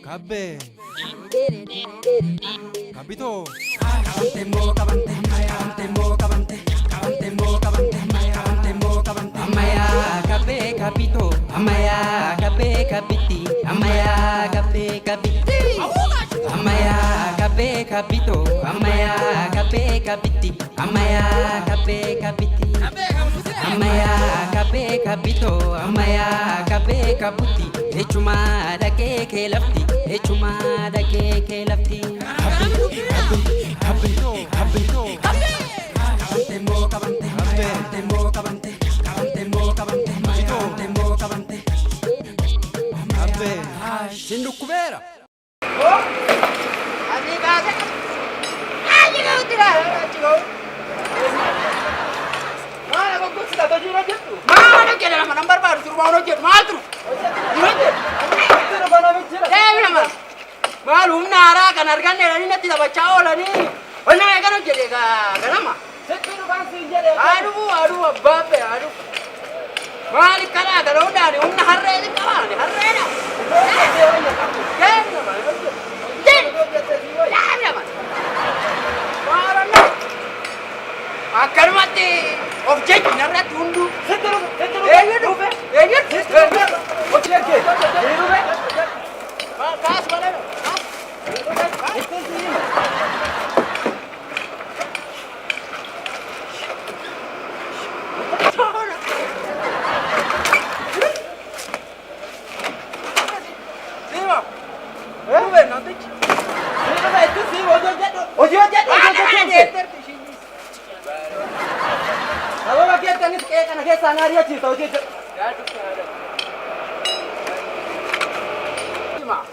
Kabbe. Kapito. Amaya kape kapito, amaya kape kapiti, amaya kape kapiti, amaya kape kapito, amaya kape kapiti, amaya kape kapiti, amaya kape kapito, amaya kape kaputi, echuma da ke lafti, echuma da ke lafti. Kapito. Kapito. Kabbe. Sindu kubera. Así casa. ¡Ah, llegó tirado, chico! Mana kok gue sudah baju aja tuh. Mana kira nama nomor baru suruh mau nojek matru. Gimana? Itu mana bicara? Bilang mas. Malum nara kan harganya ini tidak baca olah nih. Oh nah kan nojek deh kenapa? Sekiru kan sinjade. Aduh babe aduh. Malik kala kalau udah nih unna harre ini kawan nih harre dah. Kenapa? Mas. Marah akan mati. Objek nara tundu. Objek. Kas mana? Kalau lagi kan itu kayak anak sangar ya sih tahu sih. Cuma.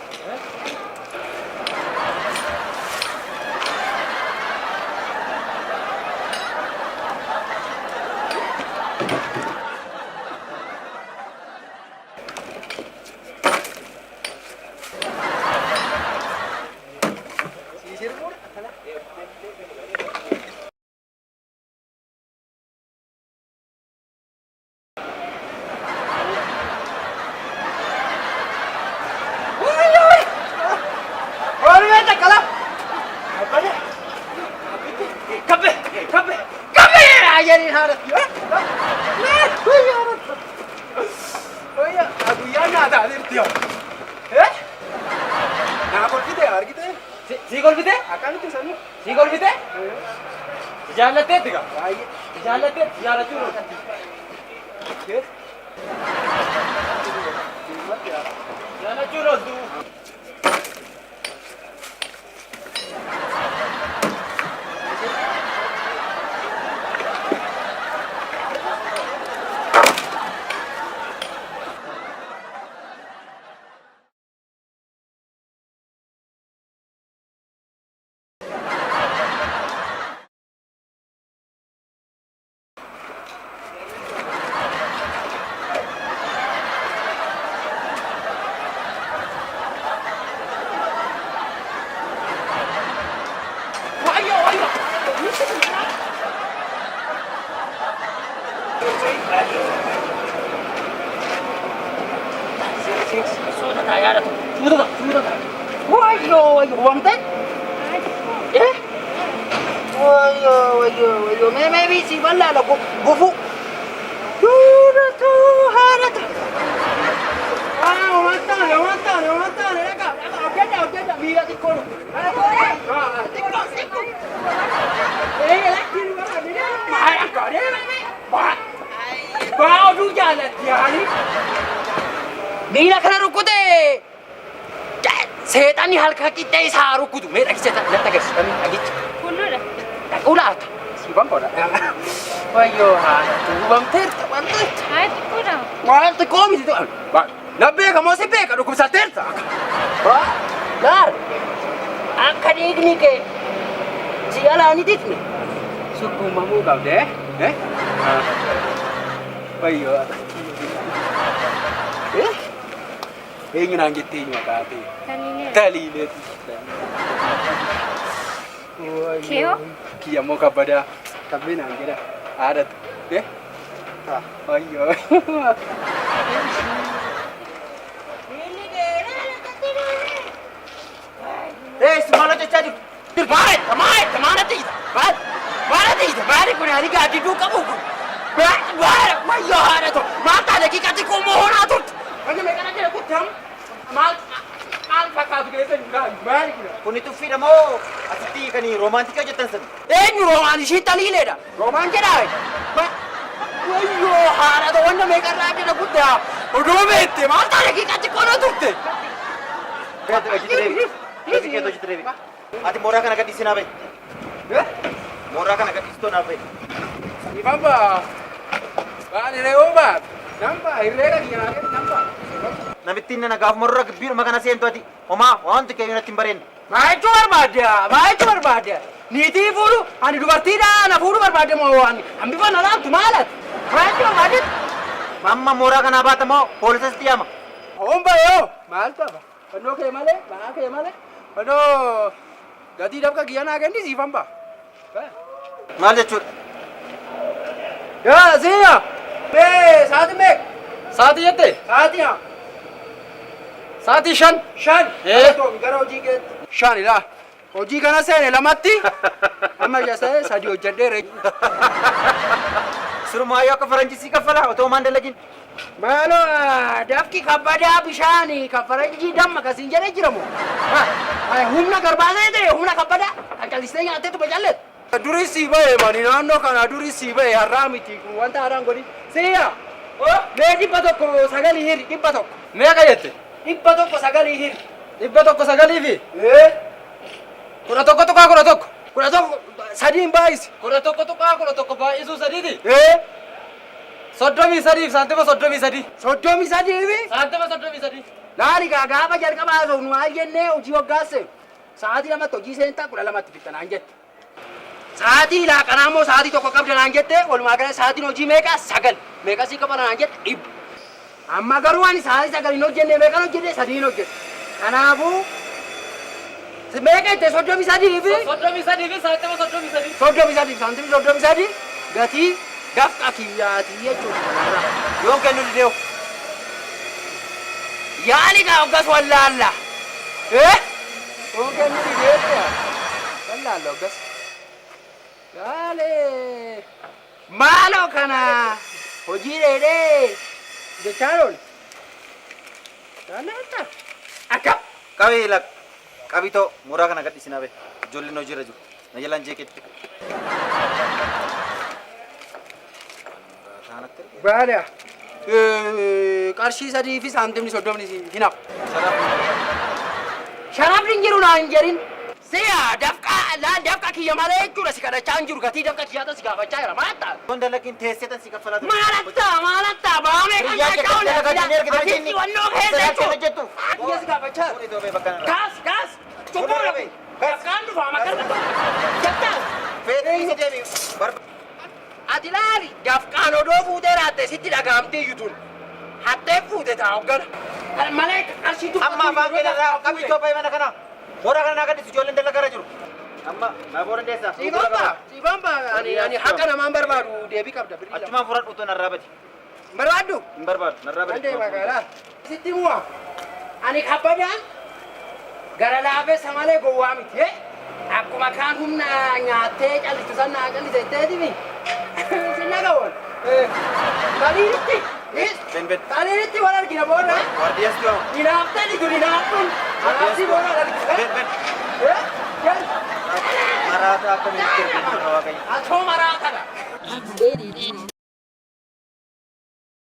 Jadi harus ya. Oh iya, aku ya nada ada dia. Nah, kalau kita ya, kita Si gol bite? akan itu sana. Si gol bite? Jalan tiga. Baik. Jalan jalan turun. Oke. Jalan turun tu. Sudah tayar tu. Sudah. Wayo, wanted? Wayo. Maybe si wala la gufu. Harata. Mata. Oke, mira di kono. Lagi luar ni. Mahal kau ni. Bau tu jalan dia ni. Mira kana ruku deh. Setan ni halka kita isa ruku tu. Mera setan letak ke sini lagi. Ulah. Si bang kau dah. Wayo tu bang terta. Wah, tu kau mesti tu. Nabe kamu sepe kalau kau bisa terta. Wah, lar. Akan ini ke. Siapa ni dit ni? Suku mamu kau deh. Wayo. Ingin angin tinggi makati. Kali ini. Kyo? Kia mau kepada tapi nanti dah ada deh. Ayo. kun ani gaadiduu qabu kun. Wayyoo haadha to maal ta'a daqiiqatti qomoo horaa turte. Wanni meeqana jala kutti maal fakkaatu keessa maali kun? Kuni tuffiidha moo asitti kan roomaantika jettan sana? Eenyu roomaan ishii taliileedha. Roomaan jedhaa. Wayyoo haadha to wanta meeqarraa jala kutti oduu beekte maal ta'a daqiiqatti qomoo turte. Hojii deebi. Ati mooraa kana gadhiisi naa ba'i. Mooraa kana gadhiisitoo naa ba'i. Ifamba. Waan hiree baat. Namba hiree kan yaade namba. Namittiin nana gaaf morra gibbiidhuma kana seentu ati. Homaa wanti keeyyuu natti hin bareenne. Maayechuu barbaadde. Niitii fuudhu ani dubartiidha na fuudhu barbaadde moo waan hambifa na laattu maalati. Maayechuu barbaadde. Amma mooraa kanaa baata moo poolisatti yaama. Homba yoo. Maal qaba? Fannoo kee malee, ba'aa kee malee. Fannoo gatii dabka kiyyanaa kenni ifamba. Maal jechuudha? Yaa siya. Sa'aatii meeqa? Sa'aatii jette? Sa'aatii haa. Sa'aatii 5. 5. Gara hojii keetti. 5 ilaa. Hojii kana seene lamatti. Amma jasee 3 hojjedheera. Surumaayyoo akka faranjisii kaffala otoo maan dalagin. Maaloo dafki kabbadaa bishaanii kan faranjii damma kasiin jedhee jiramu. Humna garbaasee ta'e humna kabbadaa kan callisee nyaattee tuba jalleetu. Durii sii ba'e mani naannoo kana durii sii ba'e har'aa miti kun wanta haaraan godhi. Siya. Mee 109 hiri 100. Meeqa jette? 109 hiri. 109 fi? 11 tuqaa 11. 11 sadiin baay'isi. 11 tuqaa 11 baay'isuu sadiiti. 33 saantima 33. 33 fi? Saantima 33. Laali gaafa jalqabaa osoo nu maal jennee hojii waggaasee sa'aatii lamatti hojii seentaa 12tti fixanaan jette. Sa'aatii laaqanaa immoo sa'aatii tokko qabda naan jette walumaa gala sa'aatiin hojii meeqa 9 meeqa sii qaba naan jette 100. Amma garuu ani sa'aatii 9 hin hojjenne meeqan hojjenne 3 hin hojjenne. Kanaafuu meeqa itti 33 fi? 33 fi saantima 33. 33 saantimii 33 gatii dafqa kiyyaatii jechuudha. Yoon kennu dideewu. Yaani kaa hoggas wallaalla. Yoon kennu dideewu. Wallaalla hoggas. Yaale maaloo kana hojii dheedhee jechaan oole. Yaalatta akkam. Qabii lak qabitoo mooraa kana gadhiisi naa ba'i. Ijoolleen hojiirra jiru. Na jalaan jeeqetti. Baadiyyaa. Qarshii 3 fi saantimni 30 hin hafu. Sharafni hin jiru naa hin jedhin. Siya dafqa kiyya malee jechuudha si kadhachaa hin jiru gatii dafqa kiyyaata si gaafachaa jira maal ta'a? Yoon dalagin teesseetan si kaffalaa ture. Maalatta baamee kan jechaa oole. Asitti wannoo keessa jechuudha. Kiyya si gaafachaa. Kuni doobee bakka narraa. Kaas. Cubbuu dhabe. Dafqaan dhufa makarra jettaa. Feetii deemi. Ati laali dafqaan odoo fuutee raatte sitti dhagaamtee iyyutuun. Hattee fuute ta'a hoggana. Malee qarshii tuffatu. Amma afaan keenya qabitoo ba'i mana kana. Mooraa kana naa gadhiisi ijoolleen dalagaa jiru. Amma naa booda deessa. Siifamba ani haqa namaan barbaadu deebii qabda birii. Achumaan fudhadhu utuu narraa badi. Barbaaddu? Hin barbaadu narraa badi. Andee magaalaa. Sitti mu'a. Ani kabbadaan gara laafessa malee gowwaa miti. Akkuma kaan humna nyaattee callistu sannaa calliseetteetimi. Sinna gawwan. Taliiritti. Taliiritti wal argina booda. Waardiyaas jiru. Hinaaftani tuni hinaaftuun. Anaafsi booda wal argina. Maraata akka ministeera keenya waaqayyo. Atoo maraatadha.